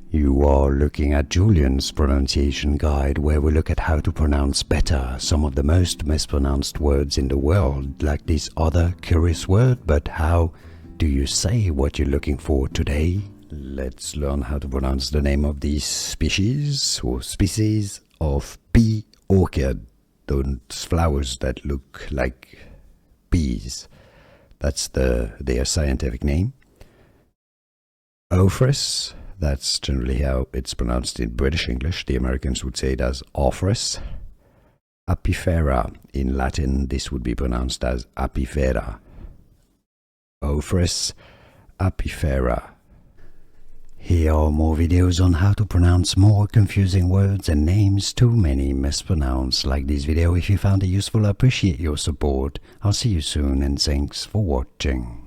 You are looking at Julian's pronunciation guide, where we look at how to pronounce better some of the most mispronounced words in the world, like this other curious word. But how do you say what you're looking for today? Let's learn how to pronounce the name of this species or species of pea orchid, those flowers that look like peas. That's their scientific name. Ophrys, that's generally how it's pronounced in British English. The Americans would say it as Ophrys. Apifera, in Latin this would be pronounced as apifera. Ophrys, apifera. Here are more videos on how to pronounce more confusing words and names too many mispronounced. Like this video if you found it useful. I appreciate your support. I'll see you soon and thanks for watching.